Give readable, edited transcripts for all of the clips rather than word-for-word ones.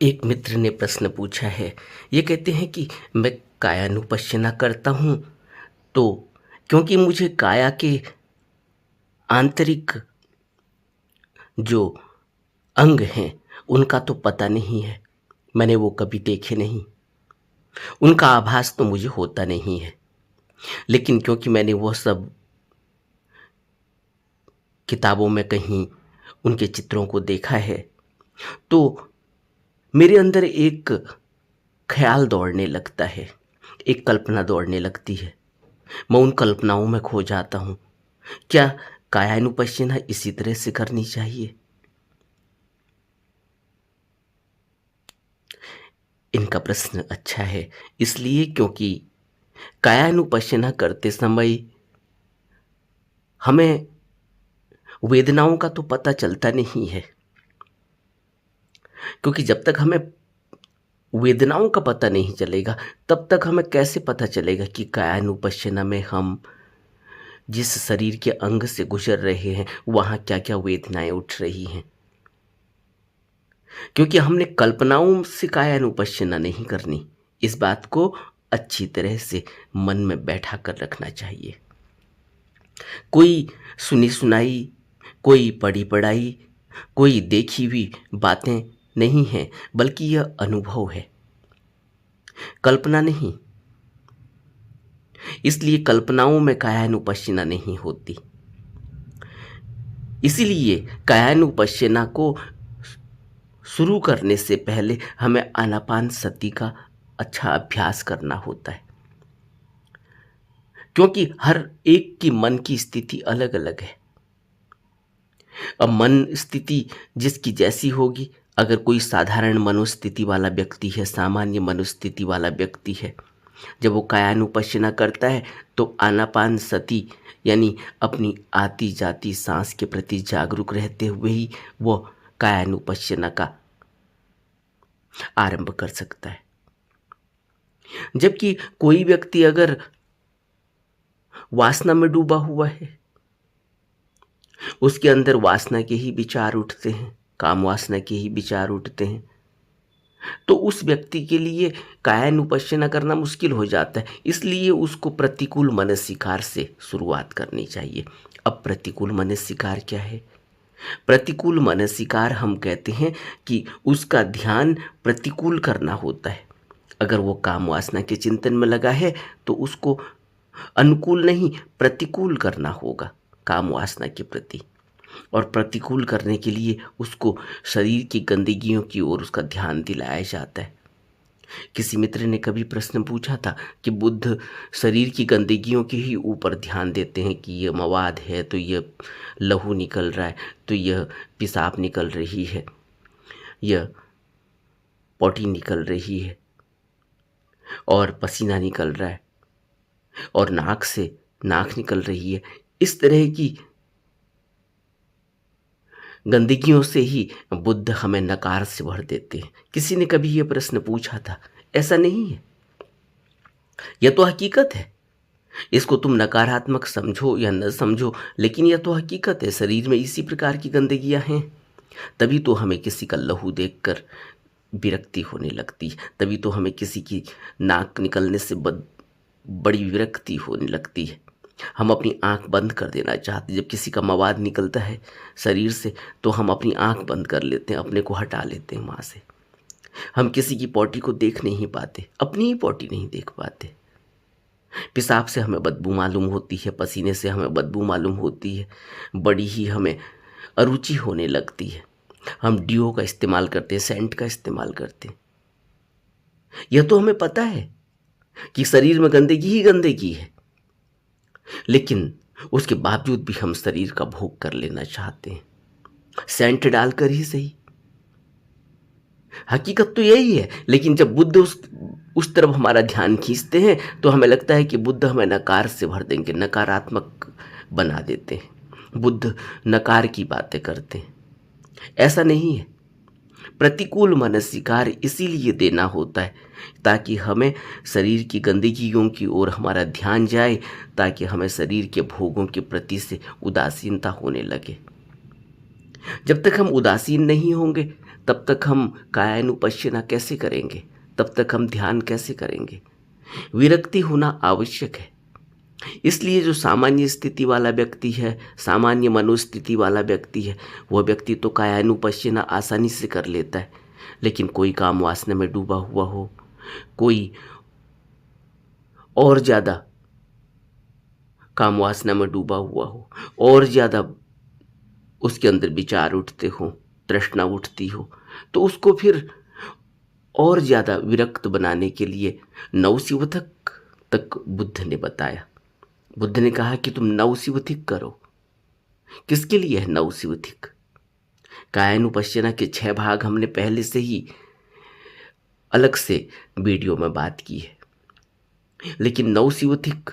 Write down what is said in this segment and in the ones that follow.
एक मित्र ने प्रश्न पूछा है। ये कहते हैं कि मैं कायानुपश्यना करता हूँ तो क्योंकि मुझे काया के आंतरिक जो अंग हैं उनका तो पता नहीं है। मैंने वो कभी देखे नहीं, उनका आभास तो मुझे होता नहीं है। लेकिन क्योंकि मैंने वो सब किताबों में कहीं उनके चित्रों को देखा है, तो मेरे अंदर एक ख्याल दौड़ने लगता है, एक कल्पना दौड़ने लगती है। मैं उन कल्पनाओं में खो जाता हूँ। क्या कायानुपश्यना इसी तरह से करनी चाहिए? इनका प्रश्न अच्छा है, इसलिए क्योंकि कायानुपश्यना करते समय हमें वेदनाओं का तो पता चलता नहीं है, क्योंकि जब तक हमें वेदनाओं का पता नहीं चलेगा तब तक हमें कैसे पता चलेगा कि कायानुपश्यना में हम जिस शरीर के अंग से गुजर रहे हैं वहाँ क्या क्या वेदनाएं उठ रही हैं। क्योंकि हमने कल्पनाओं से कायानुपश्यना नहीं करनी। इस बात को अच्छी तरह से मन में बैठा कर रखना चाहिए। कोई सुनी सुनाई, कोई पढ़ी पढ़ाई, कोई देखी हुई बातें नहीं हैं, बल्कि यह अनुभव है, कल्पना नहीं। इसलिए कल्पनाओं में कायानुपश्यना नहीं होती। इसीलिए कायानुपश्यना को शुरू करने से पहले हमें आनापान सती का अच्छा अभ्यास करना होता है, क्योंकि हर एक की मन की स्थिति अलग अलग है। अब मन स्थिति जिसकी जैसी होगी, अगर कोई साधारण मनोस्थिति वाला व्यक्ति है, सामान्य मनोस्थिति वाला व्यक्ति है, जब वो कायानुपश्यना करता है तो आनापान सती यानी अपनी आती जाती सांस के प्रति जागरूक रहते हुए ही वो कायानुपश्यना का आरंभ कर सकता है। जबकि कोई व्यक्ति अगर वासना में डूबा हुआ है, उसके अंदर वासना के ही विचार उठते हैं, काम वासना के ही विचार उठते हैं, तो उस व्यक्ति के लिए कायानुपश्यना करना मुश्किल हो जाता है। इसलिए उसको प्रतिकूल मनसिकार से शुरुआत करनी चाहिए। अब प्रतिकूल मनसिकार क्या है? प्रतिकूल मनसिकार हम कहते हैं कि उसका ध्यान प्रतिकूल करना होता है। अगर वो काम वासना के चिंतन में लगा है तो उसको अनुकूल नहीं, प्रतिकूल करना होगा काम वासना के प्रति। और प्रतिकूल करने के लिए उसको शरीर की गंदगियों की ओर उसका ध्यान दिलाया जाता है। किसी मित्र ने कभी प्रश्न पूछा था कि बुद्ध शरीर की गंदगियों के ही ऊपर ध्यान देते हैं कि यह मवाद है तो यह लहू निकल रहा है, तो यह पेशाब निकल रही है, यह पॉटी निकल रही है और पसीना निकल रहा है और नाक से नाक निकल रही है। इस तरह की गंदगियों से ही बुद्ध हमें नकार से भर देते हैं। किसी ने कभी यह प्रश्न पूछा था। ऐसा नहीं है, यह तो हकीकत है। इसको तुम नकारात्मक समझो या न समझो, लेकिन यह तो हकीकत है। शरीर में इसी प्रकार की गंदगियां हैं। तभी तो हमें किसी का लहू देखकर विरक्ति होने लगती है, तभी तो हमें किसी की नाक निकलने से बड़ी विरक्ति होने लगती है। हम अपनी आंख बंद कर देना चाहते हैं। जब किसी का मवाद निकलता है शरीर से तो हम अपनी आंख बंद कर लेते हैं, अपने को हटा लेते हैं वहाँ से। हम किसी की पॉटी को देख नहीं पाते, अपनी ही पॉटी नहीं देख पाते। पेशाब से हमें बदबू मालूम होती है, पसीने से हमें बदबू मालूम होती है, बड़ी ही हमें अरुचि होने लगती है। हम डिओ का इस्तेमाल करते हैं, सेंट का इस्तेमाल करते हैं। यह तो हमें पता है कि शरीर में गंदगी ही गंदगी है, लेकिन उसके बावजूद भी हम शरीर का भोग कर लेना चाहते हैं, सेंट डालकर ही सही। हकीकत तो यही है। लेकिन जब बुद्ध उस तरफ हमारा ध्यान खींचते हैं तो हमें लगता है कि बुद्ध हमें नकार से भर देंगे, नकारात्मक बना देते हैं, बुद्ध नकार की बातें करते हैं। ऐसा नहीं है। प्रतिकूल मनसिकार इसीलिए देना होता है ताकि हमें शरीर की गंदगियों की ओर हमारा ध्यान जाए, ताकि हमें शरीर के भोगों के प्रति से उदासीनता होने लगे। जब तक हम उदासीन नहीं होंगे तब तक हम कायानुपश्यना कैसे करेंगे, तब तक हम ध्यान कैसे करेंगे। विरक्ति होना आवश्यक है। इसलिए जो सामान्य स्थिति वाला व्यक्ति है, सामान्य मनोस्थिति वाला व्यक्ति है, वह व्यक्ति तो कायानुपश्यना आसानी से कर लेता है। लेकिन कोई काम वासना में डूबा हुआ हो, कोई और ज़्यादा काम वासना में डूबा हुआ हो, और ज़्यादा उसके अंदर विचार उठते हो, तृष्णा उठती हो, तो उसको फिर और ज़्यादा विरक्त बनाने के लिए नवशिवथिक तक बुद्ध ने बताया। बुद्ध ने कहा कि तुम नवशिवथिक करो। किसके लिए है नवशिवथिक? कायानुपश्यना के 6 भाग हमने पहले से ही अलग से वीडियो में बात की है। लेकिन नवशिवथिक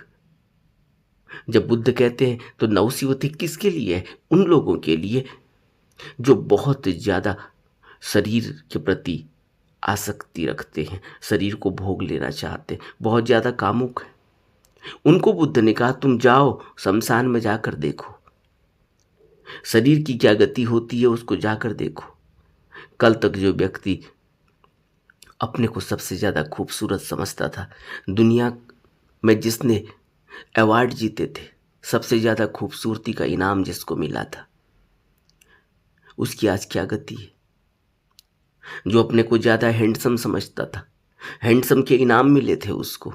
जब बुद्ध कहते हैं तो नवशिवथिक किसके लिए है? उन लोगों के लिए जो बहुत ज़्यादा शरीर के प्रति आसक्ति रखते हैं, शरीर को भोग लेना चाहते हैं, बहुत ज़्यादा कामुक है। उनको बुद्ध ने कहा तुम जाओ शमशान में जाकर देखो, शरीर की क्या गति होती है उसको जाकर देखो। कल तक जो व्यक्ति अपने को सबसे ज़्यादा खूबसूरत समझता था, दुनिया में जिसने अवार्ड जीते थे, सबसे ज़्यादा खूबसूरती का इनाम जिसको मिला था, उसकी आज क्या गति है? जो अपने को ज़्यादा हैंडसम समझता था, हैंडसम के इनाम मिले थे उसको,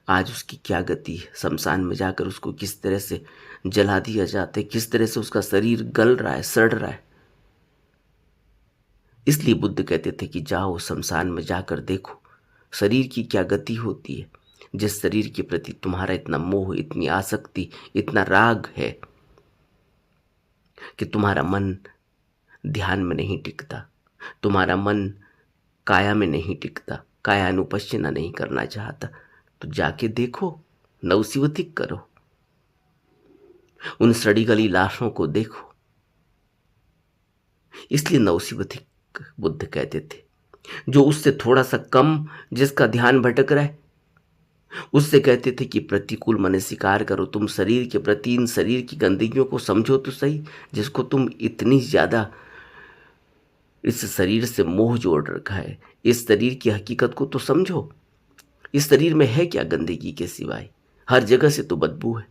आज उसकी क्या गति है? शमशान में जाकर उसको किस तरह से जला दिया जाता है, किस तरह से उसका शरीर गल रहा है, सड़ रहा है। इसलिए बुद्ध कहते थे कि जाओ शमशान में जाकर देखो शरीर की क्या गति होती है। जिस शरीर के प्रति तुम्हारा इतना मोह, इतनी आसक्ति, इतना राग है कि तुम्हारा मन ध्यान में नहीं टिकता, तुम्हारा मन काया में नहीं टिकता, कायानुपश्यना नहीं करना चाहता, तो जाके देखो, नवशिवथिक करो, उन सड़ी गली लाशों को देखो। इसलिए नवशिवथिक बुद्ध कहते थे। जो उससे थोड़ा सा कम जिसका ध्यान भटक रहा है, उससे कहते थे कि प्रतिकूल मन स्वीकार करो। तुम शरीर के प्रति इन शरीर की गंदगियों को समझो तो सही, जिसको तुम इतनी ज़्यादा इस शरीर से मोह जोड़ रखा है। इस शरीर की हकीकत को तो समझो। इस शरीर में है क्या गंदगी के सिवाय? हर जगह से तो बदबू है।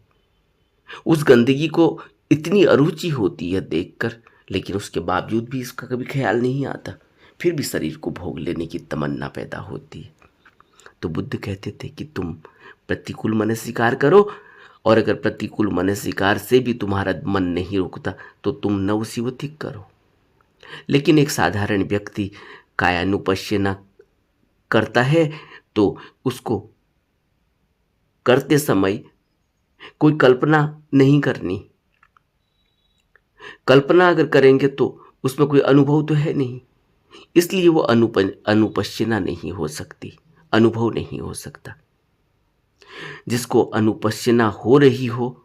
उस गंदगी को इतनी अरुचि होती है देखकर, लेकिन उसके बावजूद भी इसका कभी ख्याल नहीं आता, फिर भी शरीर को भोग लेने की तमन्ना पैदा होती है। तो बुद्ध कहते थे कि तुम प्रतिकूल मन स्वीकार करो, और अगर प्रतिकूल मन स्वीकार से भी तुम्हारा मन नहीं रुकता तो तुम नवशिवथिक करो। लेकिन एक साधारण व्यक्ति कायानुपश्यना करता है तो उसको करते समय कोई कल्पना नहीं करनी। कल्पना अगर करेंगे तो उसमें कोई अनुभव तो है नहीं, इसलिए वो अनुपश्यना नहीं हो सकती, अनुभव नहीं हो सकता। जिसको अनुपश्यना हो रही हो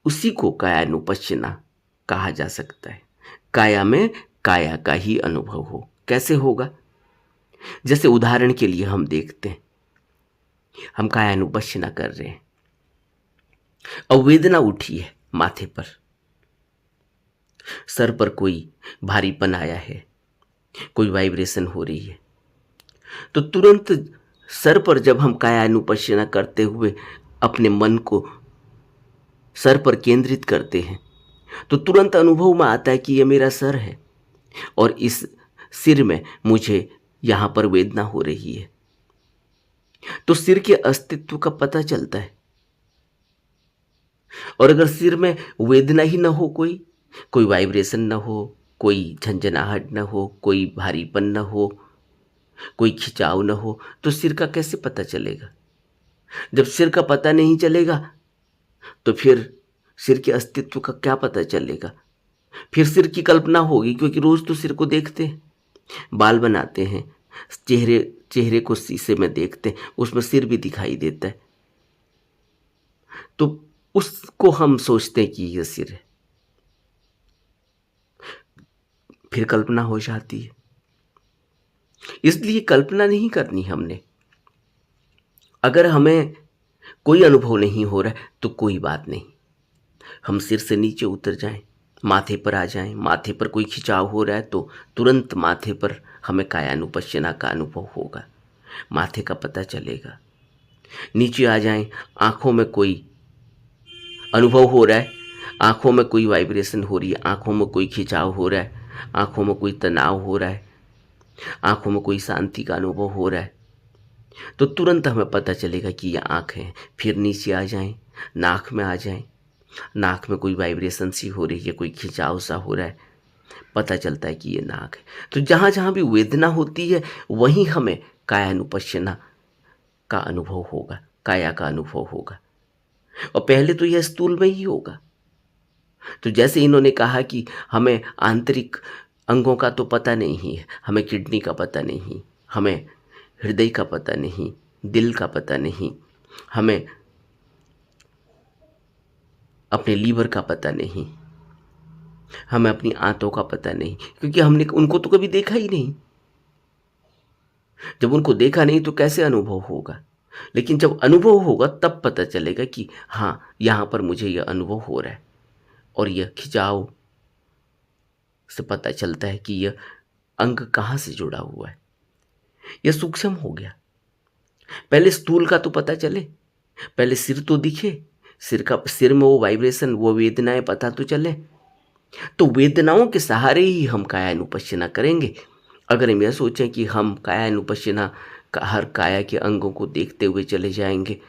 उसी को कायानुपश्यना कहा जा सकता है। काया में काया का ही अनुभव हो। कैसे होगा? जैसे उदाहरण के लिए हम देखते हैं, हम कायानुपश्यना कर रहे हैं, अब वेदना उठी है माथे पर, सर पर कोई भारीपन आया है, कोई वाइब्रेशन हो रही है, तो तुरंत सर पर जब हम कायानुपश्यना करते हुए अपने मन को सर पर केंद्रित करते हैं तो तुरंत अनुभव में आता है कि ये मेरा सर है और इस सिर में मुझे यहाँ पर वेदना हो रही है। तो सिर के अस्तित्व का पता चलता है। और अगर सिर में वेदना ही न हो, कोई वाइब्रेशन न हो, कोई झंझनाहट न हो, कोई भारीपन न हो, कोई खिंचाव न हो, तो सिर का कैसे पता चलेगा? जब सिर का पता नहीं चलेगा तो फिर सिर के अस्तित्व का क्या पता चलेगा? फिर सिर की कल्पना होगी, क्योंकि रोज तो सिर को देखते हैं, बाल बनाते हैं, चेहरे को शीशे में देखते हैं, उसमें सिर भी दिखाई देता है, तो उसको हम सोचते हैं कि यह सिर है, फिर कल्पना हो जाती है। इसलिए कल्पना नहीं करनी हमने। अगर हमें कोई अनुभव नहीं हो रहा है तो कोई बात नहीं, हम सिर से नीचे उतर जाएं, माथे पर आ जाएं, माथे पर कोई खिंचाव हो रहा है तो तुरंत माथे पर हमें कायानुपश्यना का अनुभव होगा, माथे का पता चलेगा। नीचे आ जाएं, आंखों में कोई अनुभव हो रहा है, आंखों में कोई वाइब्रेशन हो रही है, आंखों में कोई खिंचाव हो रहा है, आंखों में कोई तनाव हो रहा है, आंखों में कोई शांति का अनुभव हो रहा है, तो तुरंत हमें पता चलेगा कि ये आँख है। फिर नीचे आ जाएं, नाक में आ जाएं, नाक में कोई वाइब्रेशन सी हो रही है, कोई खिंचाव सा हो रहा है, पता चलता है कि ये नाक है। तो जहाँ जहाँ भी वेदना होती है वहीं हमें कायानुपश्यना का अनुभव होगा, काया का अनुभव होगा। और पहले तो यह स्थूल में ही होगा। तो जैसे इन्होंने कहा कि हमें आंतरिक अंगों का तो पता नहीं है, हमें किडनी का पता नहीं, हमें हृदय का पता नहीं, दिल का पता नहीं, हमें अपने लीवर का पता नहीं, हमें अपनी आंतों का पता नहीं, क्योंकि हमने उनको तो कभी देखा ही नहीं। जब उनको देखा नहीं तो कैसे अनुभव होगा। लेकिन जब अनुभव होगा तब पता चलेगा कि हाँ, यहाँ पर मुझे यह अनुभव हो रहा है। और यह खिंचाव से पता चलता है कि यह अंग कहाँ से जुड़ा हुआ है। यह सूक्ष्म हो गया। पहले स्थूल का तो पता चले, पहले सिर तो दिखे, सिर में वो वाइब्रेशन, वो वेदनाएं पता तो चले। तो वेदनाओं के सहारे ही हम कायानुपश्यना करेंगे। अगर हम यह सोचें कि हम कायानुपश्यना का हर काया के अंगों को देखते हुए चले जाएंगे,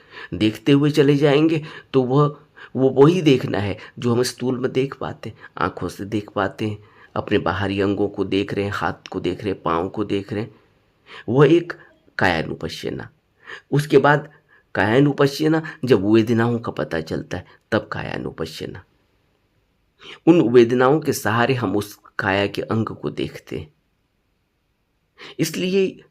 तो वो वही देखना है जो हम स्थूल में देख पाते हैं, आँखों से देख पाते हैं, अपने बाहरी अंगों को देख रहे हैं, हाथ को देख रहे हैं, पाँव को देख रहे हैं, वह एक कायानुपश्यना। उसके बाद कायानुपश्यना, जब वेदनाओं का पता चलता है तब कायानुपश्यना। उन वेदनाओं के सहारे हम उस काया के अंग को देखते हैं। इसलिए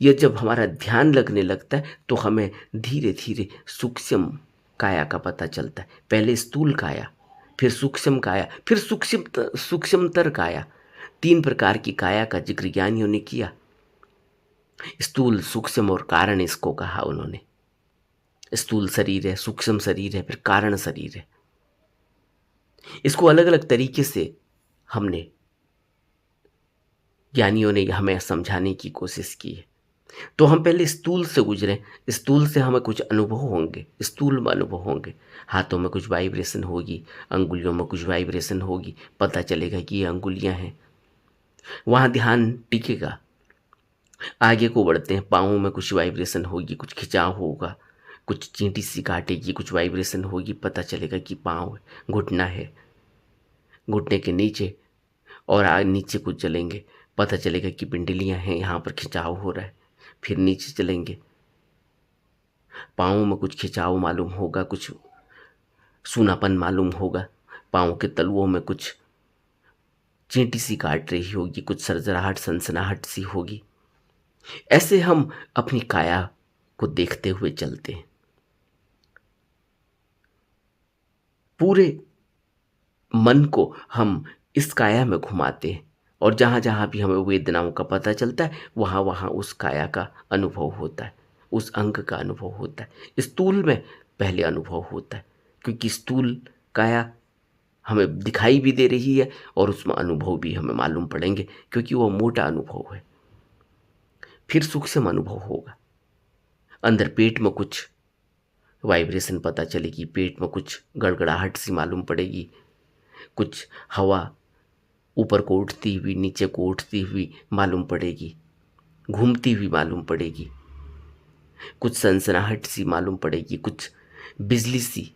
यह जब हमारा ध्यान लगने लगता है तो हमें धीरे धीरे सूक्ष्म काया का पता चलता है। पहले स्थूल काया, फिर सूक्ष्म काया, फिर सूक्ष्मतर काया। 3 प्रकार की काया का जिक्र ज्ञानियों ने किया। स्थूल, सूक्ष्म और कारण इसको कहा उन्होंने। स्थूल शरीर है, सूक्ष्म शरीर है, फिर कारण शरीर है। इसको अलग अलग तरीके से हमने ज्ञानियों ने हमें समझाने की कोशिश की है। तो हम पहले स्थूल से गुजरे। स्थूल से हमें कुछ अनुभव होंगे, स्थूल में अनुभव होंगे। हाथों में कुछ वाइब्रेशन होगी, अंगुलियों में कुछ वाइब्रेशन होगी, पता चलेगा कि ये अंगुलियां हैं। वहाँ ध्यान टिकेगा। आगे को बढ़ते हैं, पाँवों में कुछ वाइब्रेशन होगी, कुछ खिंचाव होगा, कुछ चींटी सी काटेगी, कुछ वाइब्रेशन होगी, पता चलेगा कि पाँव है, घुटना है, घुटने के नीचे और नीचे कुछ चलेंगे, पता चलेगा कि पिंडलियाँ हैं, यहाँ पर खिंचाव हो रहा है। फिर नीचे चलेंगे, पाँवों में कुछ खिंचाव मालूम होगा, कुछ सूनापन मालूम होगा, पाँव के तलुओं में कुछ चींटी सी काट रही होगी, कुछ सरसराहट सनसनाहट सी होगी। ऐसे हम अपनी काया को देखते हुए चलते हैं। पूरे मन को हम इस काया में घुमाते हैं और जहाँ जहाँ भी हमें वेदनाओं का पता चलता है वहाँ वहाँ उस काया का अनुभव होता है, उस अंग का अनुभव होता है। स्थूल में पहले अनुभव होता है, क्योंकि स्थूल काया हमें दिखाई भी दे रही है और उसमें अनुभव भी हमें मालूम पड़ेंगे, क्योंकि वो मोटा अनुभव है। फिर सूक्ष्म अनुभव होगा। अंदर पेट में कुछ वाइब्रेशन पता चलेगी, पेट में कुछ गड़गड़ाहट सी मालूम पड़ेगी, कुछ हवा ऊपर को उठती हुई नीचे को उठती हुई मालूम पड़ेगी, घूमती हुई मालूम पड़ेगी, कुछ सनसनाहट सी मालूम पड़ेगी, कुछ बिजली सी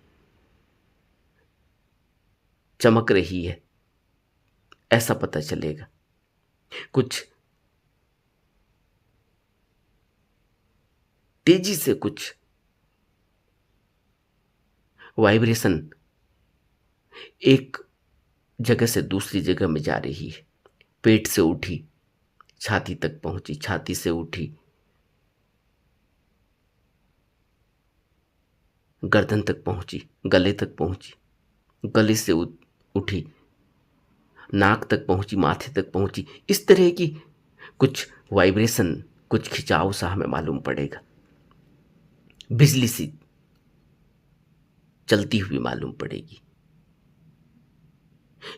चमक रही है ऐसा पता चलेगा, कुछ तेजी से कुछ वाइब्रेशन एक जगह से दूसरी जगह में जा रही है। पेट से उठी, छाती तक पहुंची, छाती से उठी, गर्दन तक पहुंची, गले तक पहुंची, गले से उठी, नाक तक पहुंची, माथे तक पहुंची। इस तरह की कुछ वाइब्रेशन, कुछ खिंचाव सा हमें मालूम पड़ेगा, बिजली सी चलती हुई मालूम पड़ेगी।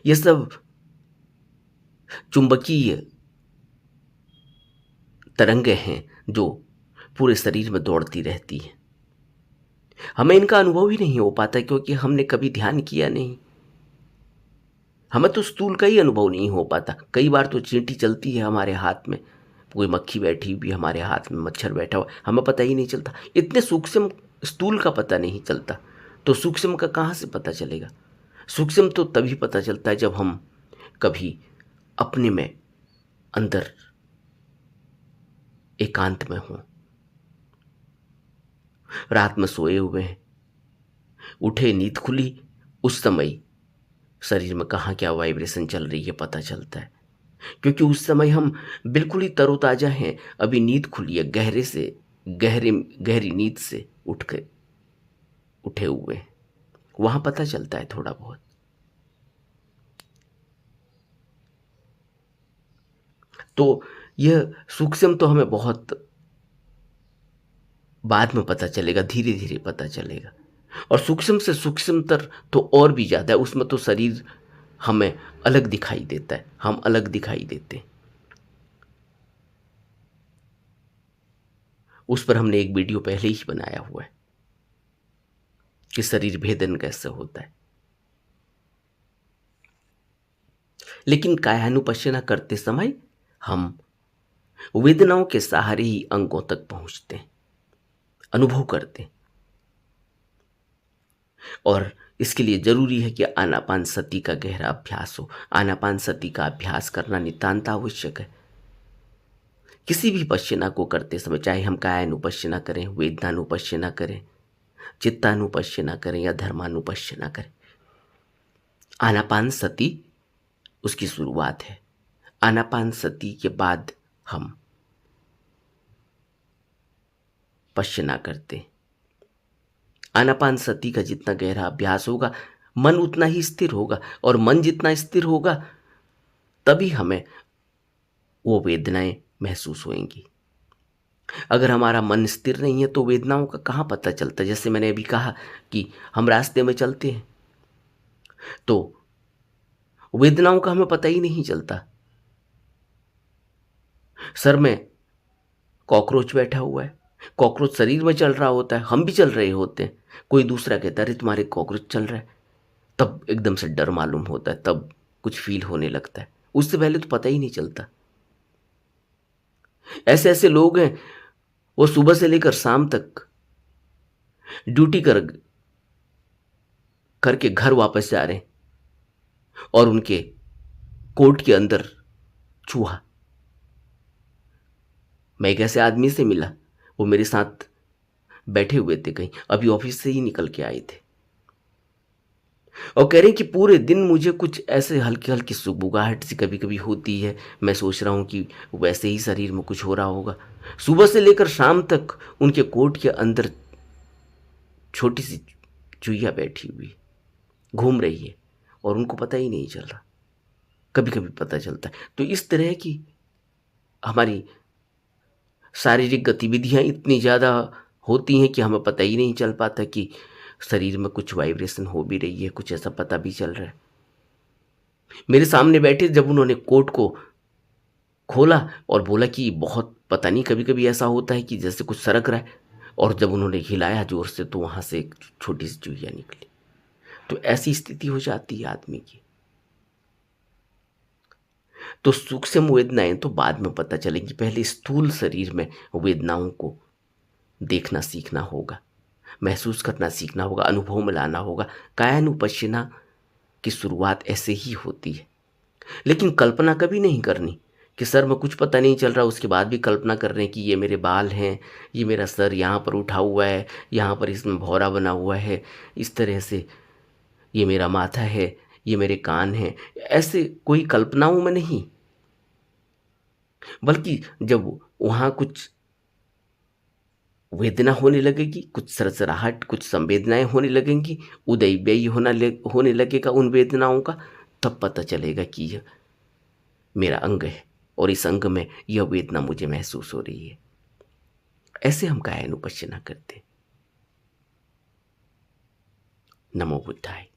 ये सब चुंबकीय तरंगें हैं जो पूरे शरीर में दौड़ती रहती हैं। हमें इनका अनुभव ही नहीं हो पाता क्योंकि हमने कभी ध्यान किया नहीं। हमें तो स्थूल का ही अनुभव नहीं हो पाता। कई बार तो चींटी चलती है हमारे हाथ में, कोई मक्खी बैठी हुई हमारे हाथ में, मच्छर बैठा हुआ, हमें पता ही नहीं चलता। इतने सूक्ष्म स्थूल का पता नहीं चलता, तो सूक्ष्म का कहाँ से पता चलेगा? सूक्ष्म तो तभी पता चलता है जब हम कभी अपने में अंदर एकांत में हों। रात में सोए हुए हैं, उठे, नींद खुली, उस समय शरीर में कहाँ क्या वाइब्रेशन चल रही है पता चलता है, क्योंकि उस समय हम बिल्कुल ही तरोताजा हैं। अभी नींद खुली है, गहरी नींद से उठे हुए हैं, वहां पता चलता है थोड़ा बहुत। तो यह सूक्ष्म तो हमें बहुत बाद में पता चलेगा, धीरे धीरे पता चलेगा। और सूक्ष्म से सूक्ष्मतर तो और भी ज़्यादा है, उसमें तो शरीर हमें अलग दिखाई देता है, हम अलग दिखाई देते हैं। उस पर हमने एक वीडियो पहले ही बनाया हुआ है कि शरीर भेदन कैसे होता है। लेकिन कायानुपश्यना करते समय हम वेदनाओं के सहारे ही अंगों तक पहुंचते हैं, अनुभव करते हैं। और इसके लिए जरूरी है कि आनापान सती का गहरा अभ्यास हो। आनापान सती का अभ्यास करना नितांत आवश्यक है। किसी भी पश्यना को करते समय, चाहे हम कायानुपश्यना करें, वेदनानुपश्यना करें, चित्तानुपश्यना करें या धर्मानुपश्यना करें, आनापान सती उसकी शुरुआत है। आनापान सती के बाद हम पश्यना करते हैं। आनापान सती का जितना गहरा अभ्यास होगा, मन उतना ही स्थिर होगा, और मन जितना स्थिर होगा तभी हमें वो वेदनाएं महसूस होंगी। अगर हमारा मन स्थिर नहीं है तो वेदनाओं का कहाँ पता चलता? जैसे मैंने अभी कहा कि हम रास्ते में चलते हैं तो वेदनाओं का हमें पता ही नहीं चलता। सर में कॉकरोच बैठा हुआ है, कॉकरोच शरीर में चल रहा होता है, हम भी चल रहे होते हैं, कोई दूसरा कहता है अरे तुम्हारे कॉकरोच चल रहा है, तब एकदम से डर मालूम होता है, तब कुछ फील होने लगता है। उससे पहले तो पता ही नहीं चलता। ऐसे ऐसे लोग हैं, वो सुबह से लेकर शाम तक ड्यूटी करके घर वापस जा रहे हैं और उनके कोट के अंदर चूहा। मैं एक ऐसे आदमी से मिला, वो मेरे साथ बैठे हुए थे, कहीं अभी ऑफिस से ही निकल के आए थे, और कह रहे हैं कि पूरे दिन मुझे कुछ ऐसे हल्की हल्की सुबुगाहट सी कभी कभी होती है। मैं सोच रहा हूँ कि वैसे ही शरीर में कुछ हो रहा होगा। सुबह से लेकर शाम तक उनके कोट के अंदर छोटी सी चुईया बैठी हुई घूम रही है और उनको पता ही नहीं चल रहा। कभी कभी पता चलता है। तो इस तरह की हमारी शारीरिक गतिविधियां इतनी ज़्यादा होती हैं कि हमें पता ही नहीं चल पाता कि शरीर में कुछ वाइब्रेशन हो भी रही है, कुछ ऐसा पता भी चल रहा है। मेरे सामने बैठे, जब उन्होंने कोट को खोला और बोला कि बहुत पता नहीं, कभी कभी ऐसा होता है कि जैसे कुछ सरक रहा है, और जब उन्होंने हिलाया जोर से तो वहाँ से एक छोटी सी चुहिया निकली। तो ऐसी स्थिति हो जाती है आदमी की। तो सूक्ष्म वेदनाएं तो बाद में पता चलेंगी, पहले स्थूल शरीर में वेदनाओं को देखना सीखना होगा, महसूस करना सीखना होगा, अनुभव में लाना होगा। कायानुपश्यना की शुरुआत ऐसे ही होती है। लेकिन कल्पना कभी नहीं करनी कि सर में कुछ पता नहीं चल रहा, उसके बाद भी कल्पना कर रहे हैं कि ये मेरे बाल हैं, ये मेरा सर यहाँ पर उठा हुआ है, यहाँ पर इसमें भौरा बना हुआ है, इस तरह से ये मेरा माथा है, ये मेरे कान हैं। ऐसे कोई कल्पनाओं में नहीं, बल्कि जब वहाँ कुछ वेदना होने लगेगी, कुछ सरसराहट, कुछ संवेदनाएं होने लगेंगी, उदय व्यय होने लगेगा उन वेदनाओं का, तब पता चलेगा कि यह मेरा अंग है और इस अंग में यह वेदना मुझे महसूस हो रही है। ऐसे हम कायानुपश्यना करते। नमो बुद्धाय।